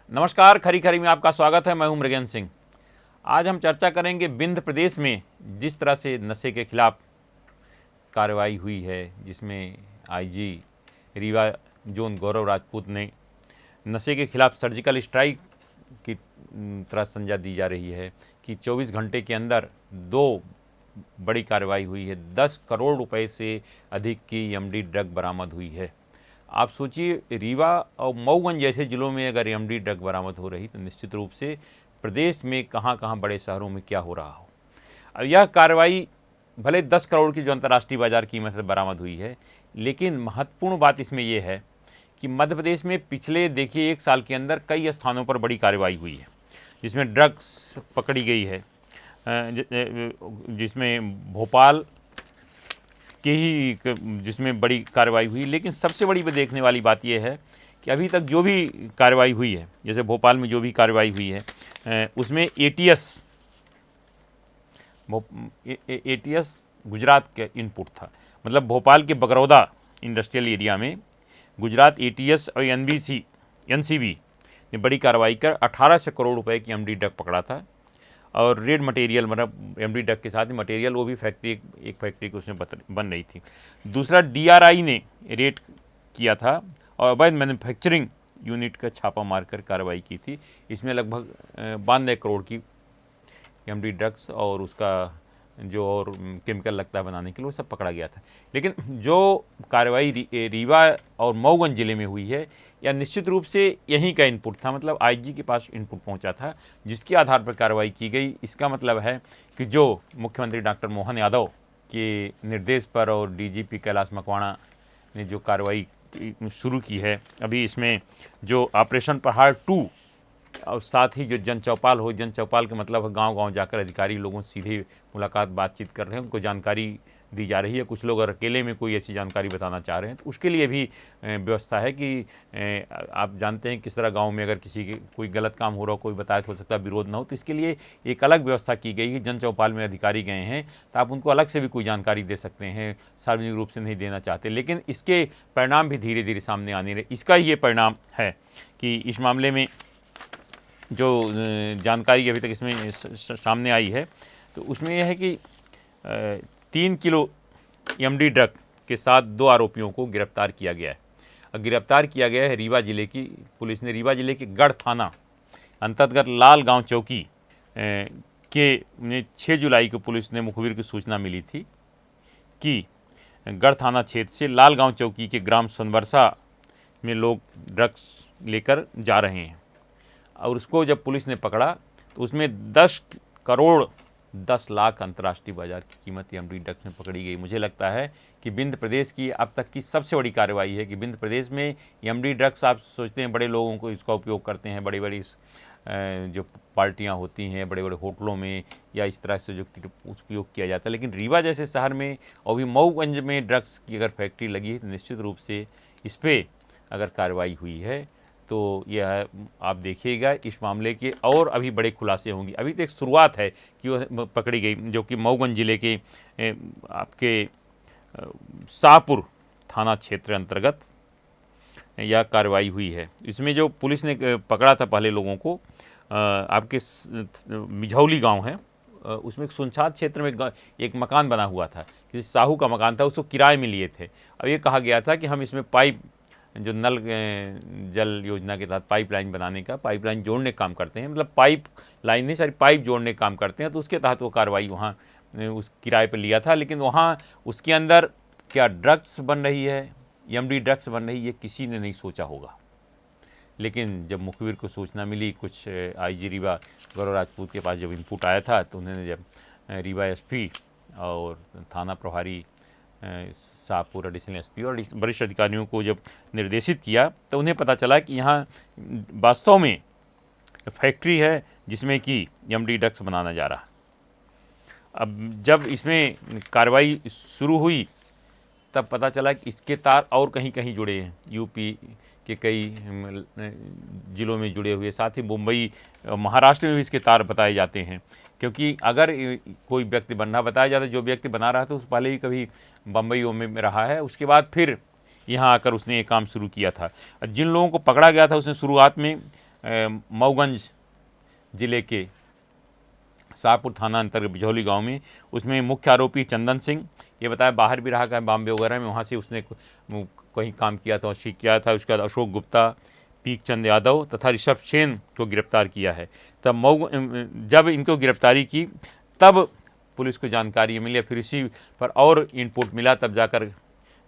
नमस्कार, खरी खरी में आपका स्वागत है। मैं हूं मृगेंद्र सिंह। आज हम चर्चा करेंगे विंध्य प्रदेश में जिस तरह से नशे के खिलाफ कार्रवाई हुई है, जिसमें आईजी रीवा जोन गौरव राजपूत ने नशे के खिलाफ सर्जिकल स्ट्राइक की तरह संज्ञा दी जा रही है कि 24 घंटे के अंदर दो बड़ी कार्रवाई हुई है। 10 करोड़ रुपए से अधिक की एमडी ड्रग बरामद हुई है। आप सोचिए, रीवा और मऊगंज जैसे ज़िलों में अगर एमडी ड्रग बरामद हो रही तो निश्चित रूप से प्रदेश में कहाँ कहाँ बड़े शहरों में क्या हो रहा हो। अब यह कार्रवाई भले 10 करोड़ की जो अंतर्राष्ट्रीय बाजार कीमत से बरामद हुई है, लेकिन महत्वपूर्ण बात इसमें यह है कि मध्य प्रदेश में पिछले देखिए 1 साल के अंदर कई स्थानों पर बड़ी कार्रवाई हुई है, जिसमें ड्रग्स पकड़ी गई है, जिसमें भोपाल के ही जिसमें बड़ी कार्रवाई हुई। लेकिन सबसे बड़ी देखने वाली बात यह है कि अभी तक जो भी कार्रवाई हुई है, जैसे भोपाल में जो भी कार्रवाई हुई है, उसमें एटीएस गुजरात के इनपुट था। मतलब भोपाल के बगरौदा इंडस्ट्रियल एरिया में गुजरात एटीएस और एनसीबी ने बड़ी कार्रवाई कर 1800 करोड़ रुपए की एमडी ड्रग पकड़ा था। और रेड मटेरियल, मतलब एमडी ड्रग के साथ ही मटेरियल, वो भी एक फैक्ट्री को उसमें बन रही थी। दूसरा, डीआरआई ने रेड किया था और अवैध मैन्युफैक्चरिंग यूनिट का छापा मारकर कार्रवाई की थी। इसमें लगभग 92 करोड़ की एमडी ड्रग्स और उसका जो और केमिकल लगता है बनाने के लिए, वो सब पकड़ा गया था। लेकिन जो कार्रवाई रीवा और मऊगंज जिले में हुई है, या निश्चित रूप से यहीं का इनपुट था। मतलब आईजी के पास इनपुट पहुंचा था, जिसके आधार पर कार्रवाई की गई। इसका मतलब है कि जो मुख्यमंत्री डॉक्टर मोहन यादव के निर्देश पर और डीजीपी कैलाश मकवाणा ने जो कार्रवाई शुरू की है, अभी इसमें जो ऑपरेशन पहाड़ 2 और साथ ही जो जन चौपाल हो, जन चौपाल का मतलब है गांव-गांव जाकर अधिकारी लोगों से सीधे मुलाकात, बातचीत कर रहे हैं, उनको जानकारी दी जा रही है। कुछ लोग अगर अकेले में कोई ऐसी जानकारी बताना चाह रहे हैं तो उसके लिए भी व्यवस्था है कि आप जानते हैं किस तरह गांव में अगर किसी के कोई गलत काम हो रहा हो, कोई बताए तो हो सकता है विरोध ना हो, तो इसके लिए एक अलग व्यवस्था की गई है। जन चौपाल में अधिकारी गए हैं तो आप उनको अलग से भी कोई जानकारी दे सकते हैं, सार्वजनिक रूप से नहीं देना चाहते। लेकिन इसके परिणाम भी धीरे धीरे सामने आने रहे। इसका ये परिणाम है कि इस मामले में जो जानकारी अभी तक इसमें सामने आई है, तो उसमें यह है कि 3 किलो एमडी ड्रग के साथ 2 आरोपियों को गिरफ्तार किया गया है। गिरफ्तार किया गया है रीवा जिले की पुलिस ने। रीवा जिले के गढ़ थाना अंतर्गत लाल गांव चौकी के 6 जुलाई को पुलिस ने मुखबिर की सूचना मिली थी कि गढ़ थाना क्षेत्र से लाल गांव चौकी के ग्राम सोनबरसा में लोग ड्रग्स लेकर जा रहे हैं। और उसको जब पुलिस ने पकड़ा तो उसमें 10 करोड़ 10 लाख अंतर्राष्ट्रीय बाजार की कीमत एमडी ड्रग्स में पकड़ी गई। मुझे लगता है कि विंध्य प्रदेश की अब तक की सबसे बड़ी कार्रवाई है कि विंध्य प्रदेश में एमडी ड्रग्स, आप सोचते हैं बड़े लोगों को इसका उपयोग करते हैं, बड़ी बड़ी जो पार्टियां होती हैं बड़े बड़े होटलों में, या इस तरह से जो उपयोग किया जाता है। लेकिन रीवा जैसे शहर में और भी मऊगंज में ड्रग्स की अगर फैक्ट्री लगी है तो निश्चित रूप से इस पर अगर कार्रवाई हुई है तो यह आप देखिएगा इस मामले के और अभी बड़े खुलासे होंगे। अभी तो एक शुरुआत है कि वो पकड़ी गई, जो कि मऊगंज जिले के आपके शाहपुर थाना क्षेत्र अंतर्गत यह कार्रवाई हुई है। इसमें जो पुलिस ने पकड़ा था पहले लोगों को, आपके मिझौली गांव है, उसमें एक सुनसान क्षेत्र में एक मकान बना हुआ था, किसी साहू का मकान था, उसको किराए में लिए थे। अब ये कहा गया था कि हम इसमें पाइप, जो नल जल योजना के तहत पाइपलाइन बनाने का, पाइपलाइन जोड़ने का काम करते हैं, मतलब पाइप लाइन नहीं, सारी पाइप जोड़ने का काम करते हैं, तो उसके तहत वो कार्रवाई वहाँ उस किराए पर लिया था। लेकिन वहाँ उसके अंदर क्या ड्रग्स बन रही है, एमडी ड्रग्स बन रही है, किसी ने नहीं सोचा होगा। लेकिन जब मुखबिर को सूचना मिली, कुछ आईजी रीवा गौरव राजपूत के पास जब इनपुट आया था, तो उन्होंने जब रीवा एसपी और थाना प्रभारी शाहपुर एडिशनल एसपी और वरिष्ठ अधिकारियों को जब निर्देशित किया, तो उन्हें पता चला कि यहाँ वास्तव में फैक्ट्री है जिसमें कि एमडी ड्रग्स बनाना जा रहा। अब जब इसमें कार्रवाई शुरू हुई तब पता चला कि इसके तार और कहीं कहीं जुड़े हैं, यूपी के कई ज़िलों में जुड़े हुए, साथ ही मुंबई महाराष्ट्र में भी इसके तार बताए जाते हैं। क्योंकि अगर कोई व्यक्ति बनना बताया जाता है, जो व्यक्ति बना रहा था उस पहले ही कभी बम्बई में रहा है, उसके बाद फिर यहाँ आकर उसने ये काम शुरू किया था। जिन लोगों को पकड़ा गया था उसने शुरुआत में मऊगंज ज़िले के शाहपुर थाना अंतर्गत बिझौली गांव में। उसमें मुख्य आरोपी चंदन सिंह, ये बताया बाहर भी रहा है बॉम्बे वगैरह में, वहाँ से उसने कहीं काम किया था और सीख किया था। उसके बाद अशोक गुप्ता, पीक चंद यादव तथा ऋषभ सेन को गिरफ्तार किया है। तब जब इनको गिरफ्तारी की तब पुलिस को जानकारी मिली, फिर इसी पर और इनपुट मिला, तब जाकर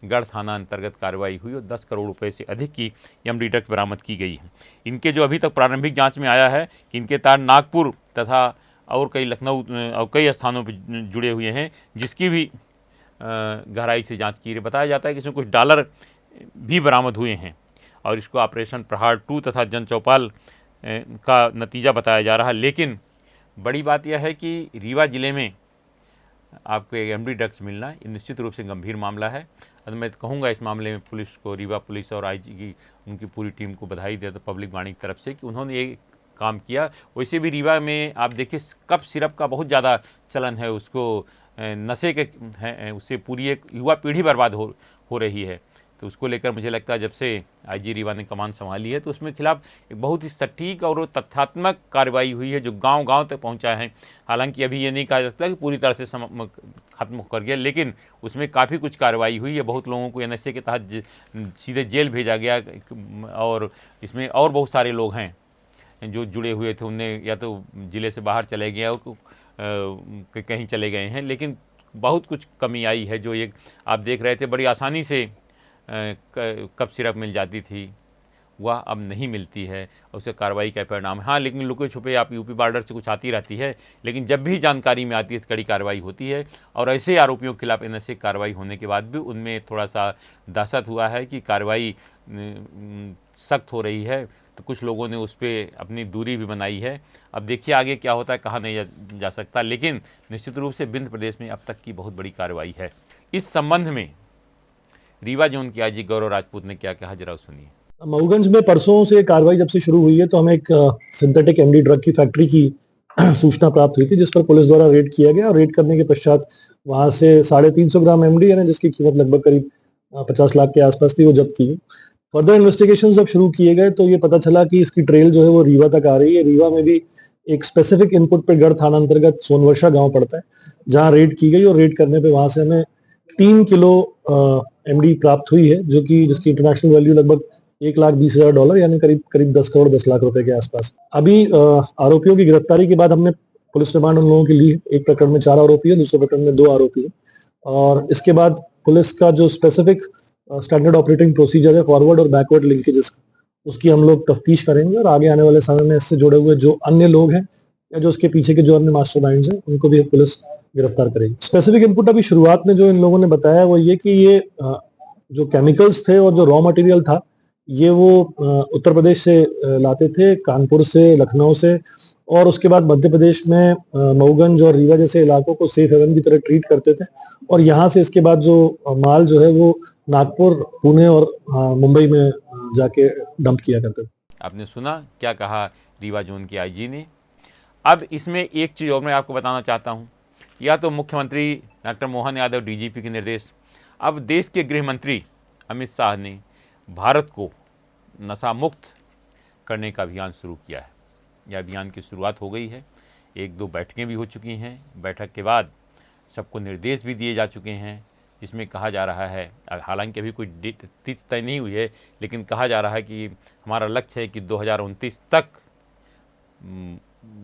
गढ़ थाना अंतर्गत कार्रवाई हुई और 10 करोड़ रुपए से अधिक की एमडी ड्रग्स बरामद की गई है। इनके जो अभी तक प्रारंभिक जांच में आया है कि इनके तार नागपुर तथा और कई लखनऊ और कई स्थानों पर जुड़े हुए हैं, जिसकी भी गहराई से जांच की। बताया जाता है कि इसमें कुछ डॉलर भी बरामद हुए हैं और इसको ऑपरेशन प्रहार 2 तथा जन चौपाल का नतीजा बताया जा रहा है। लेकिन बड़ी बात यह है कि रीवा ज़िले में आपको एक एमडी ड्रग्स मिलना ये निश्चित रूप से गंभीर मामला है। और मैं कहूँगा इस मामले में पुलिस को, रीवा पुलिस और आईजी की उनकी पूरी टीम को बधाई देता पब्लिक वाणी की तरफ से कि उन्होंने ये काम किया। वैसे भी रीवा में आप देखिए कफ सिरप का बहुत ज़्यादा चलन है, उसको नशे के हैं, उससे पूरी एक युवा पीढ़ी बर्बाद हो रही है। तो उसको लेकर मुझे लगता है जब से आईजी रीवा ने कमान संभाली है तो उसमें खिलाफ एक बहुत ही सटीक और तथ्यात्मक कार्रवाई हुई है जो गांव-गांव तक पहुंचा है। हालांकि अभी ये नहीं कहा जा सकता कि पूरी तरह से खत्म कर गया, लेकिन उसमें काफ़ी कुछ कार्रवाई हुई है। बहुत लोगों को एनएसए के तहत सीधे जेल भेजा गया और इसमें और बहुत सारे लोग हैं जो जुड़े हुए थे, उन्हें या तो ज़िले से बाहर चले गए और कहीं चले गए हैं। लेकिन बहुत कुछ कमी आई है जो एक आप देख रहे थे बड़ी आसानी से कप सिरप मिल जाती थी, वह अब नहीं मिलती है। उससे कार्रवाई का परिणाम है। हाँ, लेकिन लुके छुपे आप यूपी बॉर्डर से कुछ आती रहती है, लेकिन जब भी जानकारी में आती है तो कड़ी कार्रवाई होती है। और ऐसे आरोपियों के खिलाफ एनएसए कार्रवाई होने के बाद भी उनमें थोड़ा सा दहशत हुआ है कि कार्रवाई सख्त हो रही है, तो कुछ लोगों ने उस पर अपनी दूरी भी बनाई है। अब देखिए आगे क्या होता है, कहा नहीं जा सकता, लेकिन निश्चित रूप से विंध्य प्रदेश में अब तक की बहुत बड़ी कार्रवाई है। इस संबंध में रीवा जोन की आईजी गौरव राजपूत ने क्या कहा, जरा सुनिए। मऊगंज में परसों से कार्रवाई जब से शुरू हुई है तो हमें एक सिंथेटिक एमडी ड्रग की फैक्ट्री की सूचना प्राप्त हुई थी, जिस पर पुलिस द्वारा रेड किया गया। और रेड करने के पश्चात वहां से 350 ग्राम एमडी यानी जिसकी कीमत लगभग करीब 50 लाख के आसपास थी, वो जब्त की। फर्दर इन्वेस्टिगेशन जब शुरू किए गए तो ये पता चला कि इसकी ट्रेल जो है वो रीवा तक आ रही है। रीवा में भी एक स्पेसिफिक इनपुट पे गढ़ थाना अंतर्गत सोनवर्षा गांव पड़ता है, जहां रेड की गई। और रेड करने पे वहां से हमें 3 किलो एमडी प्राप्त हुई है, जो कि जिसकी इंटरनेशनल वैल्यू लगभग $1,20,000 यानी करीब 10 करोड़ 10 लाख रुपए के आसपास। अभी आरोपियों की गिरफ्तारी के बाद हमने पुलिस रिमांड उन लोगों के लिए, एक प्रकरण में 4 आरोपी है, दूसरे प्रकरण में 2 आरोपी है। और इसके बाद पुलिस का जो स्पेसिफिक स्टैंडर्ड ऑपरेटिंग प्रोसीजर है फॉरवर्ड और बैकवर्ड लिंकेजेस, उसकी हम लोग तफ्तीश करेंगे। और आगे आने वाले समय में इससे जुड़े हुए जो अन्य लोग हैं या जो उसके पीछे के जो अन्य मास्टरमाइंड्स हैं, उनको भी पुलिस गिरफ्तार करेगी। स्पेसिफिक इनपुट अभी शुरुआत में जो इन लोगों ने बताया वो ये कि ये जो केमिकल्स थे और जो रॉ मटेरियल था, ये वो उत्तर प्रदेश से लाते थे, कानपुर से, लखनऊ से, और उसके बाद मध्य प्रदेश में मऊगंज और रीवा जैसे इलाकों को सेफ हेवन की तरह ट्रीट करते थे। और यहाँ से इसके बाद जो माल जो है वो नागपुर, पुणे और मुंबई में जाके डंप किया करते थे। आपने सुना क्या कहा रीवा जोन की आईजी ने। अब इसमें एक चीज़ और मैं आपको बताना चाहता हूँ, या तो मुख्यमंत्री डॉक्टर मोहन यादव डीजीपी के निर्देश, अब देश के गृह मंत्री अमित शाह ने भारत को नशा मुक्त करने का अभियान शुरू किया है। यह अभियान की शुरुआत हो गई है, 1-2 बैठकें भी हो चुकी हैं। बैठक के बाद सबको निर्देश भी दिए जा चुके हैं, जिसमें कहा जा रहा है, हालांकि अभी कोई तिथि तय नहीं हुई है, लेकिन कहा जा रहा है कि हमारा लक्ष्य है कि 2029 तक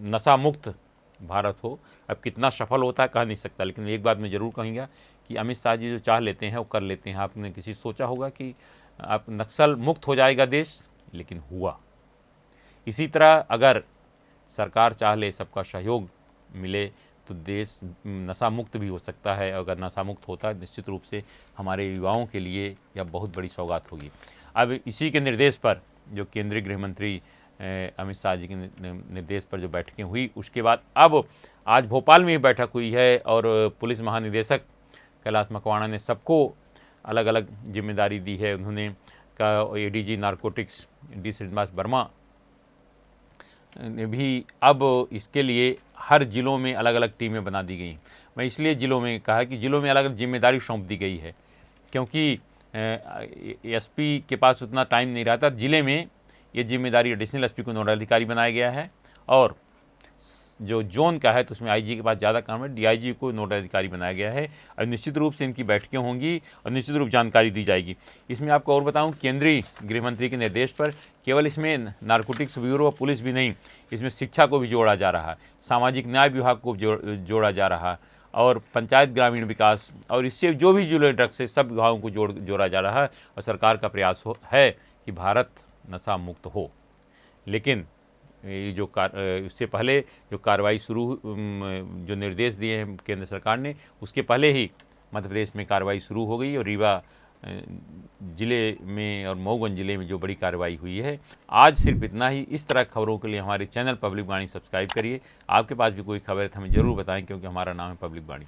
नशा मुक्त भारत हो। अब कितना सफल होता है कह नहीं सकता, लेकिन एक बात मैं ज़रूर कहूँगा कि अमित शाह जी जो चाह लेते हैं वो कर लेते हैं। आपने किसी सोचा होगा कि आप नक्सल मुक्त हो जाएगा देश, लेकिन हुआ। इसी तरह अगर सरकार चाह ले, सबका सहयोग मिले, तो देश नशा मुक्त भी हो सकता है। अगर नशा मुक्त होता है, निश्चित रूप से हमारे युवाओं के लिए यह बहुत बड़ी सौगात होगी। अब इसी के निर्देश पर जो केंद्रीय गृह मंत्री अमित शाह जी के निर्देश पर जो बैठकें हुई, उसके बाद अब आज भोपाल में ही बैठक हुई है और पुलिस महानिदेशक कैलाश मकवाणा ने सबको अलग अलग जिम्मेदारी दी है। उन्होंने कहा ADG narcotics D Srinivas Varma ने भी अब इसके लिए हर ज़िलों में अलग अलग टीमें बना दी गई। मैं इसलिए ज़िलों में कहा कि ज़िलों में अलग अलग जिम्मेदारी सौंप दी गई है, क्योंकि एसपी के पास उतना टाइम नहीं रहता। ज़िले में ये जिम्मेदारी एडिशनल एसपी को नोडल अधिकारी बनाया गया है और जो जोन का है तो उसमें आईजी के पास ज़्यादा काम है, डीआईजी को नोडल अधिकारी बनाया गया है और निश्चित रूप से इनकी बैठकें होंगी और निश्चित रूप जानकारी दी जाएगी। इसमें आपको और बताऊं, केंद्रीय गृह मंत्री के निर्देश पर केवल इसमें नारकोटिक्स ब्यूरो व पुलिस भी नहीं, इसमें शिक्षा को भी जोड़ा जा रहा है, सामाजिक न्याय विभाग को जोड़ा जा रहा है और पंचायत ग्रामीण विकास और इससे जो भी जुड़े ड्रग्स है सब विभागों को जोड़ा जा रहा है और सरकार का प्रयास है कि भारत नशा मुक्त हो। लेकिन ये जो उससे पहले जो कार्रवाई जो निर्देश दिए हैं केंद्र सरकार ने, उसके पहले ही मध्य प्रदेश में कार्रवाई शुरू हो गई और रीवा ज़िले में और मऊगंज ज़िले में जो बड़ी कार्रवाई हुई है। आज सिर्फ इतना ही। इस तरह खबरों के लिए हमारे चैनल पब्लिक वाणी सब्सक्राइब करिए। आपके पास भी कोई खबर है तो हमें ज़रूर बताएं, क्योंकि हमारा नाम है पब्लिक वाणी।